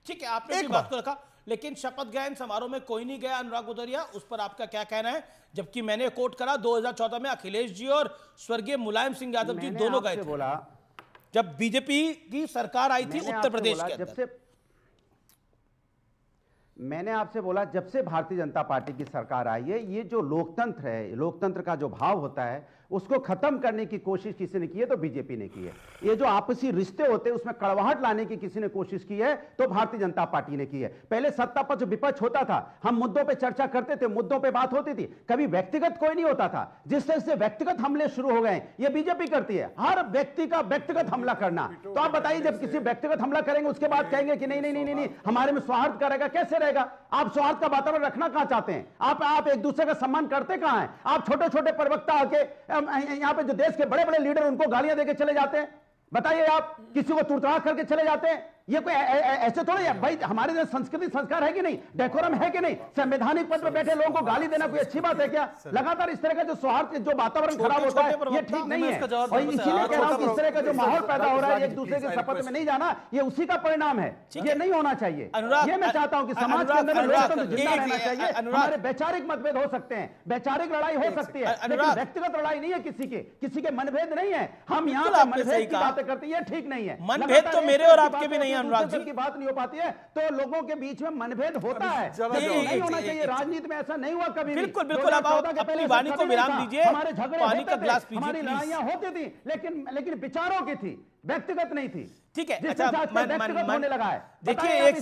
ठीक है, आपने भी बात को रखा, लेकिन शपथ ग्रहण समारोह में कोई नहीं गया अनुराग भदौरिया, उस पर आपका क्या कहना है? जबकि मैंने कोट करा 2014 में अखिलेश जी और स्वर्गीय मुलायम सिंह यादव जी दोनों गए थे, जब बीजेपी की सरकार आई थी उत्तर प्रदेश के अंदर। मैंने आपसे बोला जब से भारतीय जनता पार्टी की सरकार आई है, ये जो लोकतंत्र है, लोकतंत्र का जो भाव होता है उसको खत्म करने की कोशिश किसी ने की है तो बीजेपी ने की है। ये जो आपसी रिश्ते होते हैं उसमें कड़वाहट लाने की किसी ने कोशिश की है तो भारतीय जनता पार्टी ने की है। पहले सत्ता पर जो विपक्ष होता था, हम मुद्दों पे चर्चा करते थे, मुद्दों पे बात होती थी, कभी व्यक्तिगत कोई नहीं होता था। जिस तरह से व्यक्तिगत हमले शुरू हो गए ये बीजेपी करती है, हर व्यक्ति का व्यक्तिगत हमला करना। तो आप बताइए, जब किसी व्यक्तिगत हमला करेंगे उसके बाद कहेंगे कि नहीं नहीं नहीं नहीं हमारे में सौहार्द का रहेगा, कैसे रहेगा? आप सौहार्द का वातावरण रखना कहां चाहते हैं? आप एक दूसरे का सम्मान करते कहां हैं? आप छोटे छोटे प्रवक्ता आके यहां पे जो देश के बड़े बड़े लीडर उनको गालियां देके चले जाते हैं। बताइए, आप किसी को तुड़तड़ा करके चले जाते हैं। ये कोई ऐसे थोड़ा है भाई, हमारे जो संस्कृति संस्कार है कि नहीं, डेकोरम है कि नहीं? संवैधानिक पद पर बैठे लोगों को गाली देना कोई अच्छी बात है क्या? लगातार इस तरह का जो सौहार्द, जो वातावरण खराब होता है, ये ठीक नहीं है। और इसीलिए कह रहा हूं कि इस तरह का जो माहौल पैदा हो रहा है, एक दूसरे के शपथ में नहीं जाना, ये उसी का परिणाम है। ये नहीं होना चाहिए। ये मैं चाहता हूं कि समाज के अंदर लोकतंत्र जिंदा रहना चाहिए। हमारे वैचारिक मतभेद हो सकते हैं, वैचारिक लड़ाई हो सकती है, लेकिन व्यक्तिगत लड़ाई नहीं है। किसी के मनभेद नहीं है। हम यहाँ पे मनभेद की बातें करते हैं, ये ठीक नहीं है। मनभेद तो मेरे और आपके भी नहीं है अनुराग जी, की बात नहीं हो पाती है, तो लोगों के बीच में मनभेद होता है, नहीं होना चाहिए। राजनीति में ऐसा नहीं हुआ कभी। बिल्कुल बिल्कुल, आप अपनी वाणी को विराम दीजिए। हमारे झगड़े पानी का ग्लास पीजिए, हमारी लड़ाइयां होती थी, लेकिन विचारों की थी, व्यक्तिगत नहीं थी। ठीक है, अच्छा होने लगा है। देखिए, एक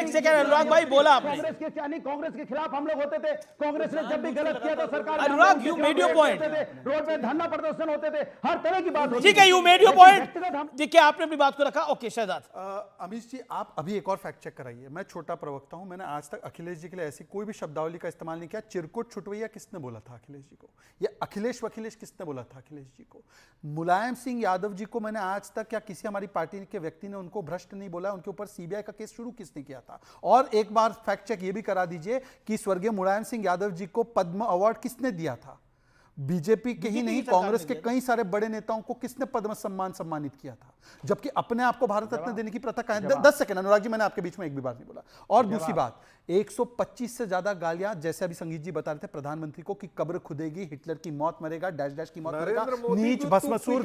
सेकंड अनुराग भाई, बोला आपने कांग्रेस के खिलाफ हम लोग होते थे। कांग्रेस ने जब भी गलत किया था सरकार, Anurag you made your point, road पे धरना प्रदर्शन होते थे, हर तरह की बात होती। ठीक है, यू मेड योर पॉइंट। देखिए, आपने अपनी बात को रखा। ओके शहजाद। अमीश जी, आप अभी एक और फैक्ट चेक कराइए। मैं छोटा प्रवक्ता हूं, मैंने आज तक अखिलेश जी के लिए ऐसी कोई भी शब्दावली का इस्तेमाल नहीं किया। चिरकुट छुटवैया किसने बोला था अखिलेश जी को? या अखिलेश वखिलेश किसने बोला था अखिलेश जी को? मुलायम सिंह यादव जी को मैंने आज तक या किसी हमारी पार्टी के व्यक्ति ने उनको भ्रष्ट नहीं बोला। उनके ऊपर सीबीआई का केस शुरू किसने किया था? और एक बार फैक्ट चेक ये भी करा दीजिए कि स्वर्गीय मुलायम सिंह यादव जी को पद्म अवार्ड किसने दिया था? बीजेपी के ही नहीं, कांग्रेस के कई सारे बड़े नेताओं को किसने पद्म सम्मान सम्मानित किया था? जबकि अपने आप को भारत रत्न देने की प्रथा कहां है? 10 सेकंड अनुराग जी, मैंने आपके बीच में एक भी बात नहीं बोला। और दूसरी बात, 125 से ज्यादा गालियां, जैसे अभी संगीत जी बता रहे थे प्रधानमंत्री को, कि कब्र खुदेगी, हिटलर की मौत मरेगा, डैश डैश की मौत मरेगा, नीच, भस्मसूर,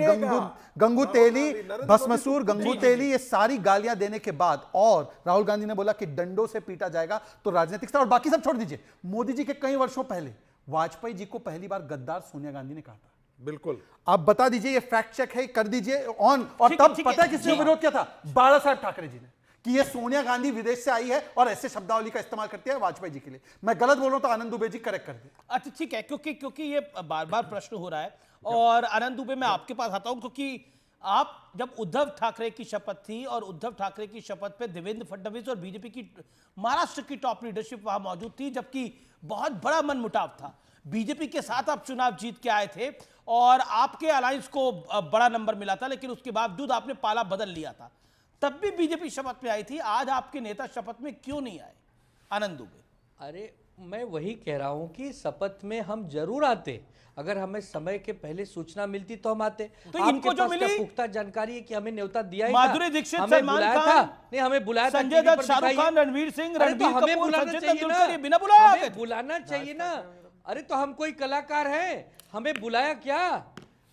गंगू तेली, भस्मसूर, गंगू तेली, ये सारी गालियां देने के बाद और राहुल गांधी ने बोला कि डंडों से पीटा जाएगा, तो राजनीतिक स्तर और बाकी सब छोड़ दीजिए, मोदी जी के कई वर्षों पहले वाजपेयी जी को पहली बार गद्दार सोनिया गांधी ने कहा था। बिल्कुल, आप बता दीजिए, ये फैक्ट चेक है, कर दीजिए ऑन। और तब पता है किसने विरोध किया था? बाला साहब ठाकरे जी ने, कि ये सोनिया गांधी विदेश से आई है और ऐसे शब्दावली का इस्तेमाल करती है वाजपेयी जी के लिए। मैं गलत बोल रहा हूं तो आनंद दुबे जी करेक्ट कर दे। अच्छा ठीक है, क्योंकि ये बार बार प्रश्न हो रहा है, और आनंद दुबे मैं आपके पास आता हूं, क्योंकि आप जब उद्धव ठाकरे की शपथ थी और उद्धव ठाकरे की शपथ पे देवेंद्र फडणवीस और बीजेपी की महाराष्ट्र की टॉप लीडरशिप वहां मौजूद थी, जबकि बहुत बड़ा मनमुटाव था। बीजेपी के साथ आप चुनाव जीत के आए थे और आपके अलायंस को बड़ा नंबर मिला था, लेकिन उसके बावजूद आपने पाला बदल लिया था। तब भी बीजेपी शपथ में आई थी, आज आपके नेता शपथ में क्यों नहीं आए? आनंद दुबे। अरे मैं वही कह रहा हूं कि शपथ में हम जरूर आते, अगर हमें समय के पहले सूचना मिलती तो हम आते। तो इनको जो मिली पुख्ता जानकारी है कि हमें न्योता दिया ही माधुरी दीक्षित, सलमान खान, नहीं हमें बुलाया था, संजय दत्त, शाहरुख खान, रणवीर सिंह, रणबीर कपूर, सचिन तेंदुलकर, बिना बुलाया बुलाना चाहिए ना। अरे तो हम कोई कलाकार हैं, हमें बुलाया क्या?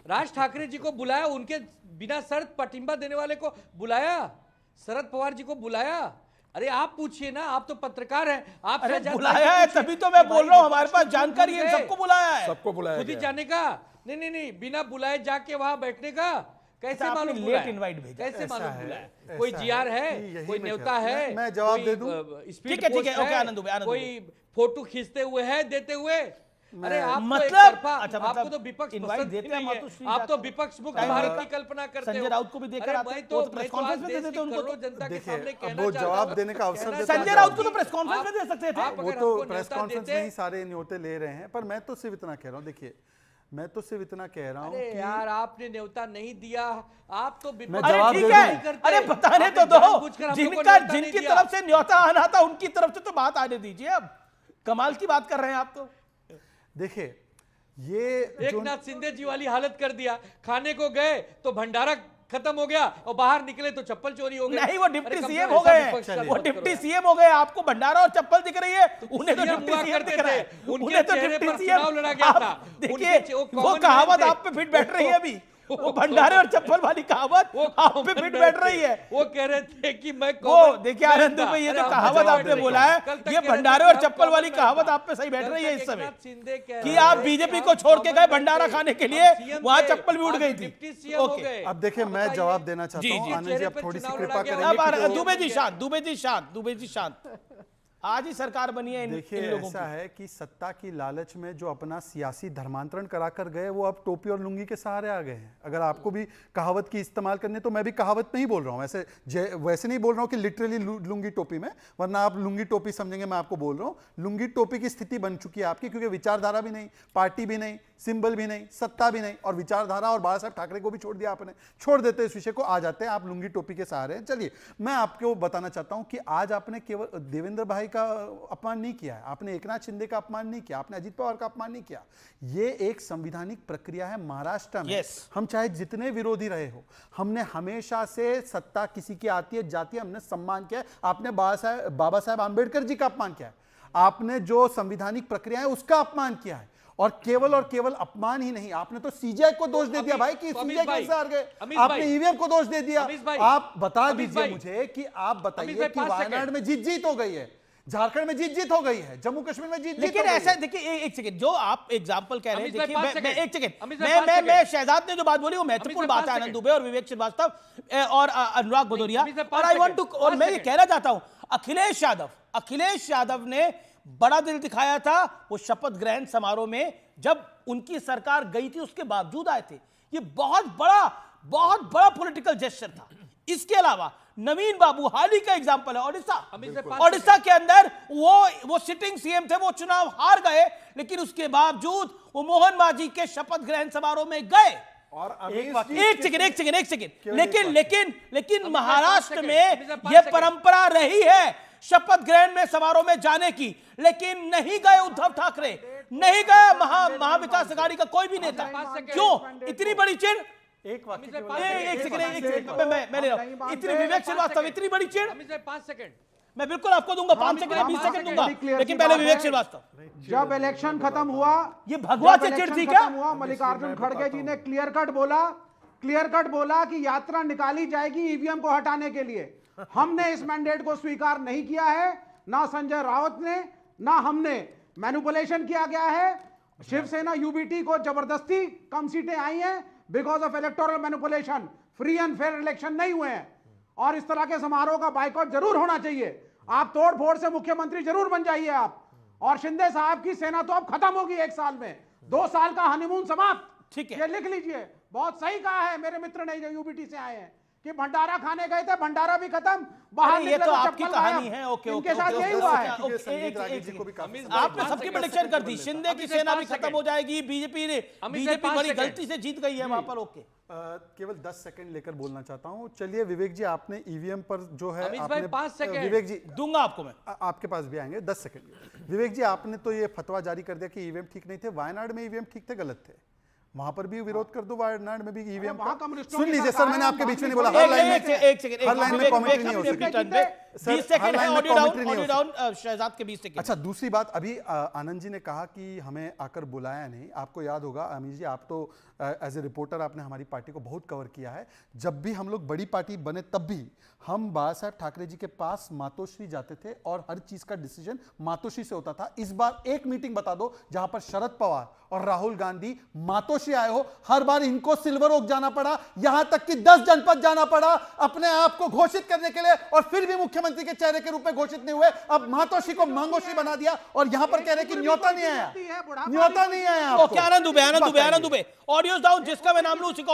राज ठाकरे जी को बुलाया, उनके बिना शर्त पटिंबा देने वाले को बुलाया, शरद पवार जी को बुलाया। अरे आप पूछिए ना, आप तो पत्रकार हैं, आप बुलाया है, तभी तो मैं बोल रहा हूं, हमारे पास जानकारी है, सबको बुलाया है, सबको बुलाया, खुद ही जाने का। नहीं, बिना बुलाए जाके वहां बैठने का कैसे मालूम? लेट इनवाइट भेजा, कैसे मालूम बुलाया? कोई जीआर है, कोई न्योता है, मैं जवाब दे दूं? ठीक है, ओके आनंद दुबे, कोई फोटो खींचते हुए है, देते हुए? अरे आप मतलब आपको तो विपक्ष इनवाइट देते हैं, आप तो विपक्ष मुक्त भारत की कल्पना करते हो। संजय राउत को भी देकर आते हैं, तो प्रेस कॉन्फ्रेंस में दे देते उनको, जनता के सामने कहना वो जवाब देने का अवसर देते। संजय राउत को तो प्रेस कॉन्फ्रेंस में दे सकते थे, वो तो प्रेस कॉन्फ्रेंस में ही सारे न्योते ले रहे हैं। पर मैं तो सिर्फ इतना कह रहा हूँ, देखिए मैं तो सिर्फ इतना कह रहा हूँ कि यार आपने न्योता नहीं दिया, आप तो मैं जवाब ठीक है, अरे बताने तो दो, जिनकी तरफ से न्योता आना था उनकी तरफ से तो बात आने दीजिए। अब कमाल की बात कर रहे हैं आप तो। देखिए ये एक नाथ शिंदे जी वाली हालत कर दिया, खाने को गए तो भंडारा खत्म हो गया, और बाहर निकले तो चप्पल चोरी हो गई। नहीं, वो अरे डिप्टी कम से सीएम कम हो ऐसा गए विपक्ष का हैं, मत वो करो डिप्टी यार। सीएम हो गए। आपको भंडारा और चप्पल दिख रही है, उन्हें तो CM डिप्टी हुआ सीएम करते दिख रहा थे, है, उनके उन्हें तो चेहरे डिप्टी पर सीएम। चुनाव लड़ा गया आप था। देखिए वो वो common कहावत man थे। आप पे फिट बैठ रही है अभी, वो भंडारे और चप्पल वाली कहावत वो आप पे फिट बैठ रही है। वो कह रहे थे कि मैं वो common देखिए man आनंद था। दुबे, ये अरे जो हम कहावत जवाब आपने दे बोला रहे है, थे। कल तक ये कह रहे भंडारे थे और कि चप्पल हम वाली common कहावत man आप पे सही बैठ कल रही है तक इस समय एकनाथ शिंदे कह कि रहे आप थे बीजेपी हम को छोड़ के common गए man भंडारा थे। खाने के हम लिए, CM वहां थे, चप्पल भी उड़ आज गई वो थी। डिप्टी CM हो ओके। गए। अब देखिए मैं बताइए। जवाब देना चाहता जी, हूँ जी। आनंद जी, चेहरे आप पे थोड़ी सी चुनाव कृपा लड़ा गया, करेंगे अब कि जो- दुबे जी शांत, दुबे जी शांत, दुबे जी शांत। आज ही सरकार बनी है इन देखिए लोगों ऐसा की। है कि सत्ता की लालच में जो अपना सियासी धर्मांतरण कराकर गए वो अब टोपी और लुंगी के सहारे आ गए हैं। अगर आपको भी कहावत की इस्तेमाल करनी है तो मैं भी कहावत में ही बोल रहा हूँ, वैसे नहीं बोल रहा हूँ कि लिटरली लुंगी टोपी में, वरना आप लुंगी टोपी समझेंगे। मैं आपको बोल रहा हूँ लुंगी टोपी की स्थिति बन चुकी है आपकी, क्योंकि विचारधारा भी नहीं, पार्टी भी नहीं, सिंबल भी नहीं, सत्ता भी नहीं, और विचारधारा और बाला साहब ठाकरे को भी छोड़ दिया आपने। छोड़ देते इस विषय को, आ जाते हैं आप लुंगी टोपी के सहारे। चलिए मैं आपको बताना चाहता हूं कि आज आपने केवल देवेंद्र भाई का अपमान नहीं किया है, आपने एकनाथ शिंदे का अपमान नहीं किया, आपने अजित पवार का अपमान नहीं किया। ये एक संवैधानिक प्रक्रिया है महाराष्ट्र में। Yes. हम चाहे जितने विरोधी रहे हो, हमने हमेशा से सत्ता किसी की आती है जाती है, हमने सम्मान किया है। आपने बाबा साहेब आंबेडकर जी का अपमान किया है, आपने जो संवैधानिक प्रक्रिया है उसका अपमान किया है। और केवल अपमान ही नहीं, आपने तो सीजीआई को दोष दे दिया भाई कि सीजीआई कैसे हार गए, आपने ईवीएम को दोष दे दिया। आप बता दीजिए मुझे कि आप बताइए कि वायनाड में जीत हो गई है, झारखंड में जीत हो गई है, जम्मू कश्मीर में जीत लेकिन हो गई ऐसा है। देखिए एक सेकंड, जो आप एग्जांपल कह रहे हैं, अमित भाई, देखिए पाँच मैं सेकंड। एक सेकंड, अमित भाई, पाँच मैं सेकंड। शहजाद ने जो बात बोली वो महत्वपूर्ण अमित भाई, बात है, पाँच आनंद दुबे और विवेक श्रीवास्तव और अनुराग भदौरिया। अमित भाई, और पाँच आई वांट टू, सेकंड, और पाँच मैं ये सेकंड। कहना चाहता हूं, अखिलेश यादव ने बड़ा दिल दिखाया था वो शपथ ग्रहण समारोह में, जब उनकी सरकार गई थी उसके बावजूद आए थे। ये बहुत बड़ा पॉलिटिकल जेस्चर था। इसके अलावा नवीन बाबू हाल ही का एग्जांपल है, ओडिशा के अंदर वो सिटिंग सीएम थे, वो चुनाव हार गए, लेकिन उसके बावजूद वो मोहन मांझी के शपथ ग्रहण समारोह में गए। और एक सेकंड, लेकिन महाराष्ट्र सेकंड, में अमित भाई, पाँच यह सेकंड। परंपरा रही है शपथ ग्रहण में समारोह में जाने की, लेकिन नहीं गए उद्धव ठाकरे, नहीं गए महाविकास अघाड़ी का कोई भी नेता। पाँच सेकंड। क्यों इतनी बड़ी चिड़? एक वाक्य अमित भाई, केवल- पाँच एक सेकंड, मैं ले रहा हूं। इतनी विवेक श्रीवास्तव, इतनी बड़ी चिड़? अमित भाई 5 सेकंड। मैं बिल्कुल आपको दूंगा 5 सेकंड या 20 पाँच सेकंड सेकंड, दूंगा, clear लेकिन सी पहले बात विवेक है। श्रीवास्तव। जब इलेक्शन खत्म हुआ, ये भगवा जब से चिड़ इलेक्शन थी क्या? खत्म हुआ, मल्लिकार्जुन खड़गे जी ने क्लियर कट बोला कि यात्रा निकाली जाएगी ईवीएम को हटाने के लिए। हमने इस मैंडेट को स्वीकार नहीं किया है, ना संजय राउत ने, ना हमने। मैनिपुलेशन किया गया है। शिवसेना यूबीटी को जबरदस्ती कम सीटें आई हैं because of electoral manipulation. Free and fair election नहीं हुए हैं, और इस तरह के समारोह का बाइकआउट जरूर होना चाहिए। आप तोड़ फोड़ से मुख्यमंत्री जरूर बन जाइए आप, और शिंदे साहब की सेना तो अब खत्म होगी 1 साल में, 2 साल का हनीमून समाप्त। ठीक है। ये लिख लीजिए, बहुत सही कहा है मेरे मित्र ने जो यूबीटी से आए हैं कि भंडारा खाने गए थे, भंडारा भी खत्म, बाहर अरे ये निकले तो तो आपकी चप्पल कहानी गायब। है। ओके, इनके साथ यही हुआ है। ओके, संजीत रागी जी को भी काफी अमित समय- भाई, आपने पाँच सबकी सेकंड, प्रेडिक्शन कर दी, शिंदे की अमित भाई, सेना भी 5 खत्म हो जाएगी, बीजेपी भाई, पाँच बड़ी सेकंड। गलती से जीत गई है वहां पर। ओके, केवल 10 सेकंड लेकर बोलना चाहता हूं। चलिए विवेक जी, आपने ईवीएम पर जो है अमित भाई, आपने 5 सेकंड। विवेक जी दूंगा आपको मैं। आपके पास भी आएंगे 10 सेकंड। विवेक जी, आपने तो ये फतवा जारी कर दिया कि ईवीएम ठीक नहीं थे। वायनाड में ईवीएम ठीक थे, गलत थे, वहां पर भी विरोध कर दो। वायनाड में भी ईवीएम वहाँ कम्युनिस्टों सुन की लीजिए सरकार सर, मैंने है, आपके बीच में नहीं वहाँ बोला। हर भी लाइन में एक सेकंड, हर लाइन में कमेंट्री नहीं हो सकती। सर, 20 सेकंड हर है, लाइन में ऑडियो commentary नहीं हो डाउन शहजाद के 20 सेकंड। अच्छा, दूसरी बात, अभी आनंद जी ने कहा कि हमें आकर बुलाया नहीं। आपको याद होगा अमीर जी, आप तो एज ए रिपोर्टर आपने हमारी पार्टी को बहुत कवर किया है। जब भी हम लोग बड़ी पार्टी बने तब भी हम बाला साहब ठाकरे जी के पास मातोश्री जाते थे और हर चीज का डिसीजन मातोश्री से होता था। इस बार एक मीटिंग बता दो जहां पर शरद पवार और राहुल गांधी मातोश्री आए हो। हर बार इनको सिल्वर ओक जाना पड़ा, यहां तक कि 10 जनपद जाना पड़ा अपने आप को घोषित करने के लिए, और फिर भी मुख्यमंत्री के चेहरे के रूप में घोषित नहीं हुए। अब मातोश्री को मांगोश्री बना दिया, और यहां पर कह रहे कि न्योता नहीं आया, न्योता नहीं आया। ओके, आनंद दुबे, ऑडियोज डाउन, जिसका मैं नाम लूं उसी को